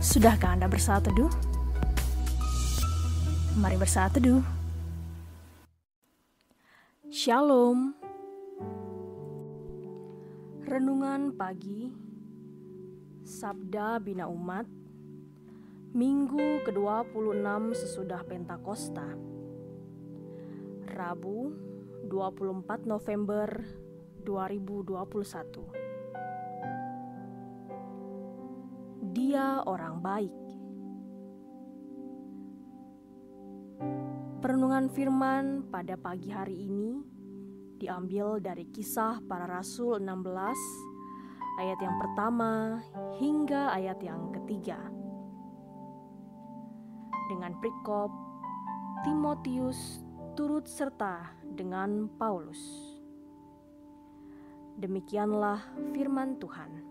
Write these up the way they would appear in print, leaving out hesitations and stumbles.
Sudahkah Anda bersaat teduh? Mari bersaat teduh. Shalom. Renungan pagi Sabda Bina Umat, Minggu ke-26 sesudah Pentakosta, Rabu 24 November 2021. Dia orang baik. Perenungan firman pada pagi hari ini diambil dari Kisah Para Rasul 16 ayat yang pertama hingga ayat yang ketiga. Dengan perikop Timotius turut serta dengan Paulus. Demikianlah firman Tuhan.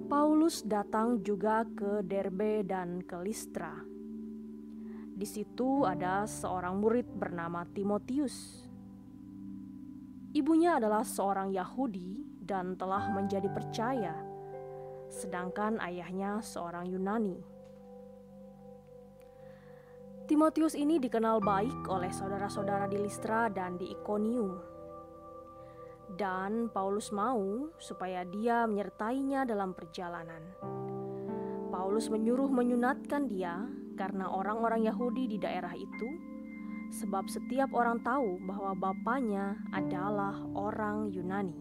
Paulus datang juga ke Derbe dan ke Listra. Di situ ada seorang murid bernama Timotius. Ibunya adalah seorang Yahudi dan telah menjadi percaya, sedangkan ayahnya seorang Yunani. Timotius ini dikenal baik oleh saudara-saudara di Listra dan di Ikonium. Dan Paulus mau supaya dia menyertainya dalam perjalanan. Paulus menyuruh menyunatkan dia karena orang-orang Yahudi di daerah itu, sebab setiap orang tahu bahwa bapaknya adalah orang Yunani.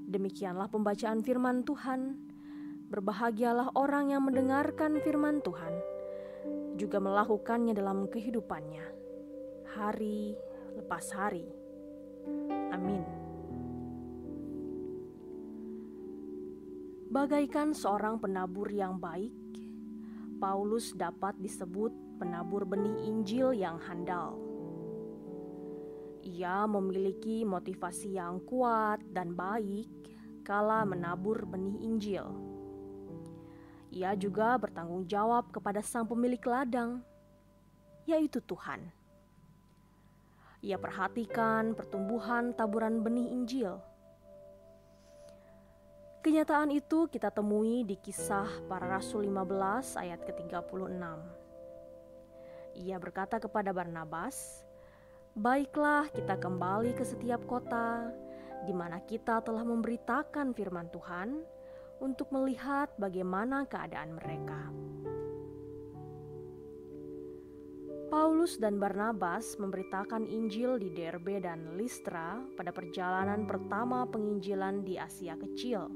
Demikianlah pembacaan firman Tuhan. Berbahagialah orang yang mendengarkan firman Tuhan, juga melakukannya dalam kehidupannya, hari lepas hari. Amin. Bagaikan seorang penabur yang baik, Paulus dapat disebut penabur benih Injil yang handal. Ia memiliki motivasi yang kuat dan baik kala menabur benih Injil. Ia juga bertanggung jawab kepada sang pemilik ladang, yaitu Tuhan. Ia perhatikan pertumbuhan taburan benih Injil. Kenyataan itu kita temui di Kisah Para Rasul 15 ayat ke-36. Ia berkata kepada Barnabas, "Baiklah kita kembali ke setiap kota di mana kita telah memberitakan firman Tuhan untuk melihat bagaimana keadaan mereka." Paulus dan Barnabas memberitakan Injil di Derbe dan Listra pada perjalanan pertama penginjilan di Asia Kecil.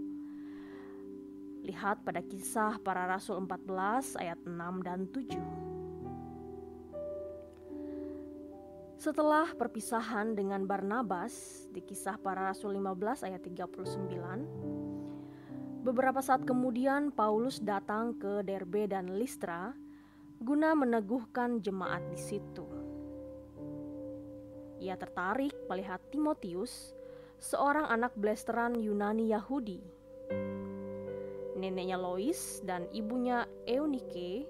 Lihat pada Kisah Para Rasul 14 ayat 6 dan 7. Setelah perpisahan dengan Barnabas di Kisah Para Rasul 15 ayat 39, beberapa saat kemudian Paulus datang ke Derbe dan Listra guna meneguhkan jemaat di situ. Ia tertarik melihat Timotius, seorang anak blasteran Yunani Yahudi. Neneknya Lois dan ibunya Eunike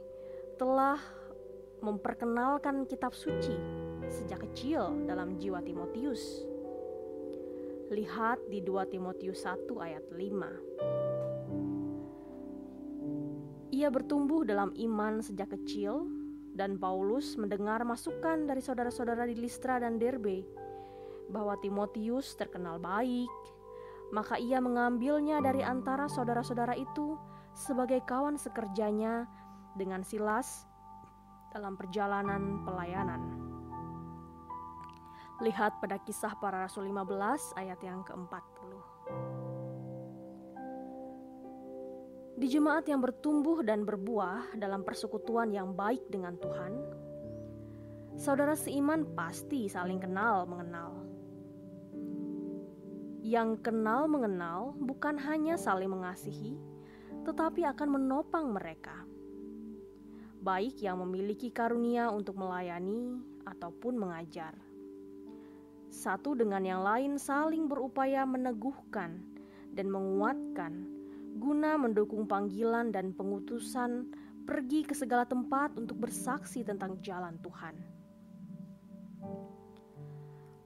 telah memperkenalkan kitab suci sejak kecil dalam jiwa Timotius. Lihat di 2 Timotius 1 ayat 5. Ia bertumbuh dalam iman sejak kecil, dan Paulus mendengar masukan dari saudara-saudara di Listra dan Derbe bahwa Timotius terkenal baik, maka ia mengambilnya dari antara saudara-saudara itu sebagai kawan sekerjanya dengan Silas dalam perjalanan pelayanan. Lihat pada Kisah Para Rasul 15 ayat yang ke-40. Di jemaat yang bertumbuh dan berbuah dalam persekutuan yang baik dengan Tuhan, saudara seiman pasti saling kenal mengenal. Yang kenal mengenal bukan hanya saling mengasihi, tetapi akan menopang mereka, baik yang memiliki karunia untuk melayani ataupun mengajar. Satu dengan yang lain saling berupaya meneguhkan dan menguatkan guna mendukung panggilan dan pengutusan pergi ke segala tempat untuk bersaksi tentang jalan Tuhan.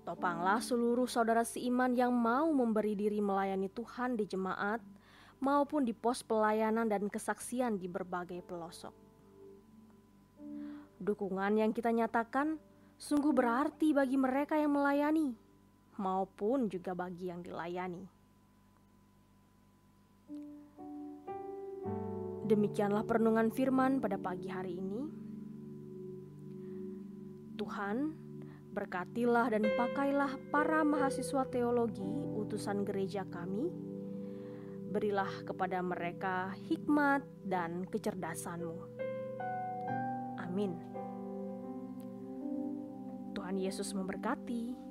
Topanglah seluruh saudara seiman yang mau memberi diri melayani Tuhan di jemaat maupun di pos pelayanan dan kesaksian di berbagai pelosok. Dukungan yang kita nyatakan sungguh berarti bagi mereka yang melayani maupun juga bagi yang dilayani. Demikianlah perenungan firman pada pagi hari ini. Tuhan, berkatilah dan pakailah para mahasiswa teologi utusan gereja kami. Berilah kepada mereka hikmat dan kecerdasan-Mu. Amin. Tuhan Yesus memberkati.